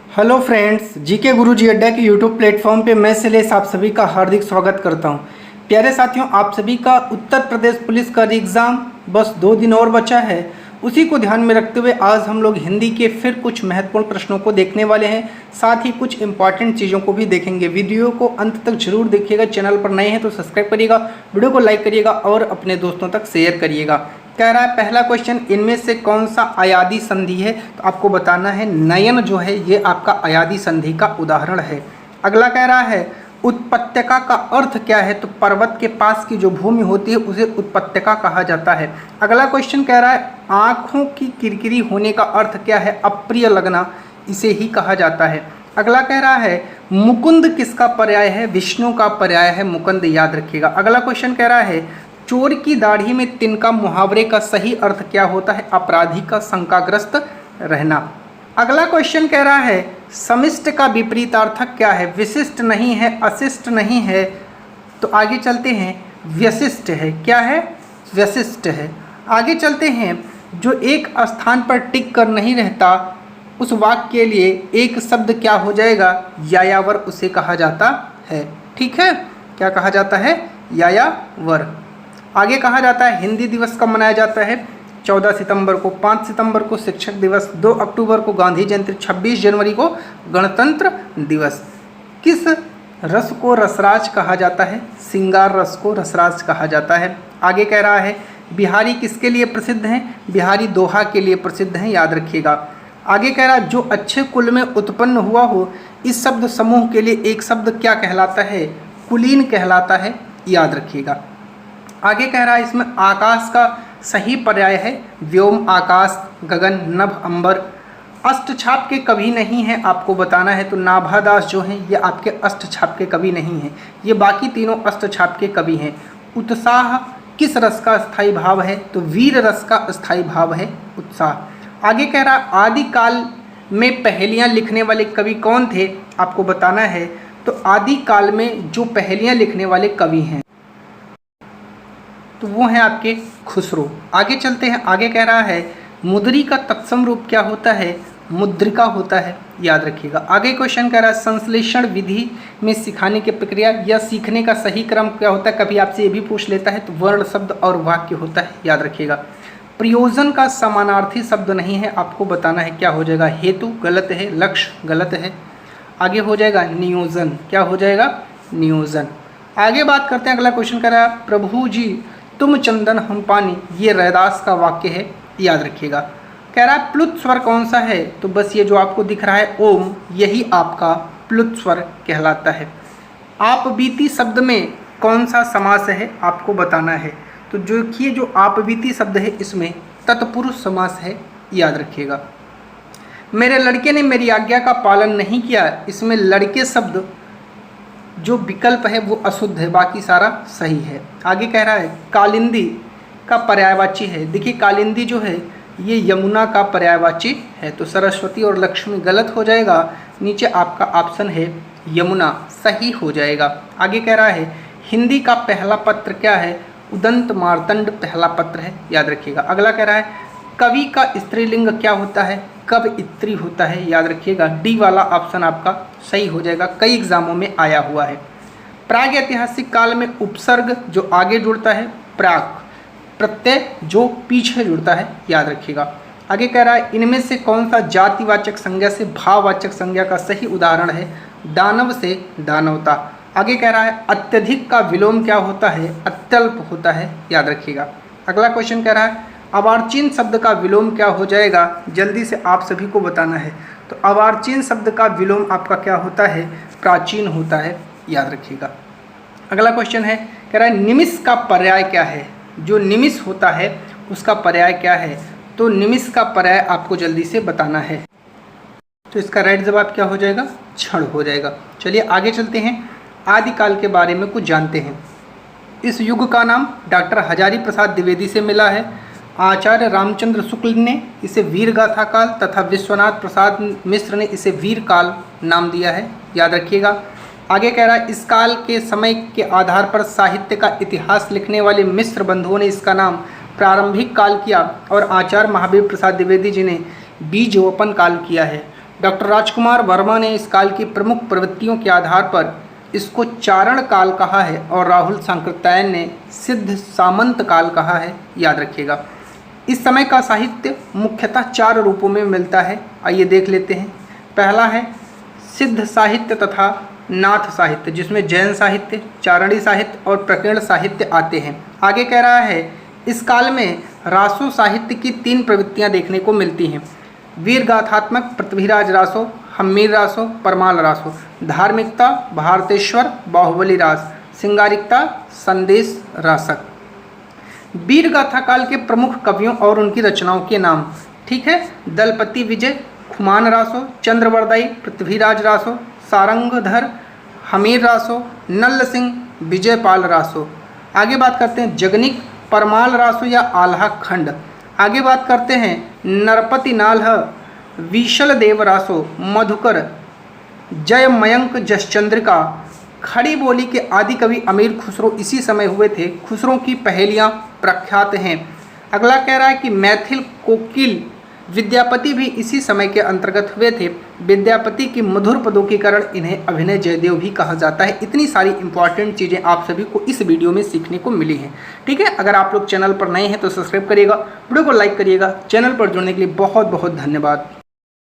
Hello friends, GK गुरुजी अड्डा के YouTube platform पे मैं शैलेश आप सभी का हार्दिक स्वागत करता हूं। प्यारे साथियों, आप सभी का उत्तर प्रदेश पुलिस का एग्ज़ाम बस 2 दिन और बचा है। उसी को ध्यान में रखते हुए आज हम लोग हिंदी के फिर कुछ महत्वपूर्ण प्रश्नों को देखने वाले हैं, साथ ही कुछ इंपॉर्टेंट चीज़ों को भी देखेंगे। वीडियो को अंत तक जरूर देखिएगा। चैनल पर नए हैं तो सब्सक्राइब करिएगा, वीडियो को लाइक करिएगा और अपने दोस्तों तक शेयर करिएगा। कह रहा है पहला क्वेश्चन, इनमें से कौन सा अयादी संधि है? तो आपको बताना है नयन जो है ये आपका अयादी संधि का उदाहरण है। अगला कह रहा है उत्पत्यका का अर्थ क्या है? तो पर्वत के पास की जो भूमि होती है उसे उत्पत्यका कहा जाता है। अगला क्वेश्चन कह रहा है आँखों की किरकिरी होने का अर्थ क्या है? अप्रिय लगना, इसे ही कहा जाता है। अगला कह रहा है मुकुंद किसका पर्याय है? विष्णु का पर्याय है मुकुंद, याद रखिएगा। अगला क्वेश्चन कह रहा है चोर की दाढ़ी में तिनका मुहावरे का सही अर्थ क्या होता है? अपराधी का शंकाग्रस्त रहना। अगला क्वेश्चन कह रहा है समिष्ट का विपरीतार्थक क्या है? विशिष्ट नहीं है, अशिष्ट नहीं है, तो आगे चलते हैं व्यशिष्ट है। क्या है? व्यशिष्ट है। आगे चलते हैं जो एक स्थान पर टिक कर नहीं रहता उस वाक्य के लिए एक शब्द क्या हो जाएगा? यायावर उसे कहा जाता है। ठीक है, क्या कहा जाता है? यायावर। आगे कहा जाता है हिंदी दिवस कब मनाया जाता है? 14 सितंबर को, 5 सितंबर को शिक्षक दिवस, 2 अक्टूबर को गांधी जयंती, 26 जनवरी को गणतंत्र दिवस। किस रस को रसराज कहा जाता है? श्रृंगार रस को रसराज कहा जाता है। आगे कह रहा है बिहारी किसके लिए प्रसिद्ध हैं? बिहारी दोहा के लिए प्रसिद्ध हैं, याद रखिएगा। आगे कह रहा है जो अच्छे कुल में उत्पन्न हुआ हो, इस शब्द समूह के लिए एक शब्द क्या कहलाता है? कुलीन कहलाता है, याद रखिएगा। आगे कह रहा है इसमें आकाश का सही पर्याय है व्योम, आकाश, गगन, नभ, अंबर। अष्टछाप के कवि नहीं है, आपको बताना है। तो नाभादास जो हैं ये आपके अष्टछाप के कवि नहीं हैं, ये बाकी तीनों अष्टछाप के कवि हैं। उत्साह किस रस का स्थायी भाव है? तो वीर रस का स्थायी भाव है उत्साह। आगे कह रहा आदिकाल में पहेलियाँ लिखने वाले कवि कौन थे? आपको बताना है। तो आदिकाल में जो पहेलियाँ लिखने वाले कवि हैं तो वो हैं आपके खुसरो। आगे चलते हैं। आगे कह रहा है मुद्री का तत्सम रूप क्या होता है? मुद्रिका होता है, याद रखिएगा। आगे क्वेश्चन कह रहा है संश्लेषण विधि में सिखाने की प्रक्रिया या सीखने का सही क्रम क्या होता है? कभी आपसे ये भी पूछ लेता है। तो वर्ण, शब्द और वाक्य होता है, याद रखिएगा। प्रयोजन का समानार्थी शब्द नहीं है, आपको बताना है क्या हो जाएगा? हेतु गलत है, लक्ष्य गलत है। आगे हो जाएगा नियोजन, क्या हो जाएगा? नियोजन। आगे बात करते हैं। अगला क्वेश्चन कह रहा है प्रभु जी तुम चंदन हम पानी, ये रैदास का वाक्य है, याद रखिएगा। कह रहा है प्लुत स्वर कौन सा है? तो बस ये जो आपको दिख रहा है ओम, यही आपका प्लुत स्वर कहलाता है। आप बीती शब्द में कौन सा समास है? आपको बताना है। तो जो कि जो आप बीती शब्द है इसमें तत्पुरुष समास है, याद रखिएगा। मेरे लड़के ने मेरी आज्ञा का पालन नहीं किया, इसमें लड़के शब्द जो विकल्प है वो अशुद्ध है, बाकी सारा सही है। आगे कह रहा है कालिंदी का पर्यायवाची है। देखिए कालिंदी जो है ये यमुना का पर्यायवाची है, तो सरस्वती और लक्ष्मी गलत हो जाएगा। नीचे आपका ऑप्शन है यमुना, सही हो जाएगा। आगे कह रहा है हिंदी का पहला पत्र क्या है? उदंत मार्तंड पहला पत्र है, याद रखिएगा। अगला कह रहा है कवि का स्त्रीलिंग क्या होता है? कवयित्री होता है, याद रखिएगा। डी वाला ऑप्शन आपका सही हो जाएगा, कई एग्जामों में आया हुआ है। प्राग ऐतिहासिक काल में उपसर्ग जो आगे जुड़ता है, प्राग, प्रत्यय जो पीछे जुड़ता है, याद रखिएगा। आगे कह रहा है इनमें से कौन सा जातिवाचक संज्ञा से भाववाचक संज्ञा का सही उदाहरण है? दानव से दानवता। आगे कह रहा है अत्यधिक का विलोम क्या होता है? अत्यल्प होता है, याद रखिएगा। अगला क्वेश्चन कह रहा है अवार्चीन शब्द का विलोम क्या हो जाएगा? जल्दी से आप सभी को बताना है। तो अवार्चीन शब्द का विलोम आपका क्या होता है? प्राचीन होता है, याद रखिएगा। अगला क्वेश्चन है कह रहा है निमिष का पर्याय क्या है? जो निमिष होता है उसका पर्याय क्या है? तो निमिष का पर्याय आपको जल्दी से बताना है। तो इसका राइट जवाब क्या हो जाएगा? क्षण हो जाएगा। चलिए आगे चलते हैं, आदिकाल के बारे में कुछ जानते हैं। इस युग का नाम डॉक्टर हजारी प्रसाद द्विवेदी से मिला है। आचार्य रामचंद्र शुक्ल ने इसे वीरगाथा काल तथा विश्वनाथ प्रसाद मिश्र ने इसे वीर काल नाम दिया है, याद रखिएगा। आगे कह रहा है इस काल के समय के आधार पर साहित्य का इतिहास लिखने वाले मिश्र बंधुओं ने इसका नाम प्रारंभिक काल किया और आचार्य महावीर प्रसाद द्विवेदी जी ने बीजोपन काल किया है। डॉक्टर राजकुमार वर्मा ने इस काल की प्रमुख प्रवृत्तियों के आधार पर इसको चारण काल कहा है और राहुल सांकृत्यायन ने सिद्ध सामंत काल कहा है, याद रखिएगा। इस समय का साहित्य मुख्यतः 4 रूपों में मिलता है, आइए देख लेते हैं। पहला है सिद्ध साहित्य तथा नाथ साहित्य, जिसमें जैन साहित्य, चारणी साहित्य और प्रकीर्ण साहित्य आते हैं। आगे कह रहा है इस काल में रासो साहित्य की 3 प्रवृत्तियां देखने को मिलती हैं। वीर गाथात्मक पृथ्वीराज रासो, हम्मीर रासो, परमाल रासो। धार्मिकता भारतेश्वर बाहुबली रास, सिंगारिकता संदेश रासक। वीर गाथा काल के प्रमुख कवियों और उनकी रचनाओं के नाम, ठीक है। दलपति विजय, खुमान रासो, चंद्रवरदाई, पृथ्वीराज रासो, सारंगधर, हमीर रासो, नल्ल सिंह, विजयपाल रासो। आगे बात करते हैं जगनिक, परमाल रासो या आल्हा खंड। आगे बात करते हैं नरपति नाल्ह, विशल देव रासो, मधुकर, जय मयंक जसचंद्रिका। खड़ी बोली के आदि कवि अमीर खुसरो इसी समय हुए थे। खुसरो की पहेलियाँ प्रख्यात हैं। अगला कह रहा है कि मैथिल कोकिल विद्यापति भी इसी समय के अंतर्गत हुए थे। विद्यापति की मधुर पदों के कारण इन्हें अभिनय जयदेव भी कहा जाता है। इतनी सारी इंपॉर्टेंट चीज़ें आप सभी को इस वीडियो में सीखने को मिली हैं, ठीक है। अगर आप लोग चैनल पर नए हैं तो सब्सक्राइब करिएगा, वीडियो को लाइक करिएगा। चैनल पर जुड़ने के लिए बहुत बहुत धन्यवाद।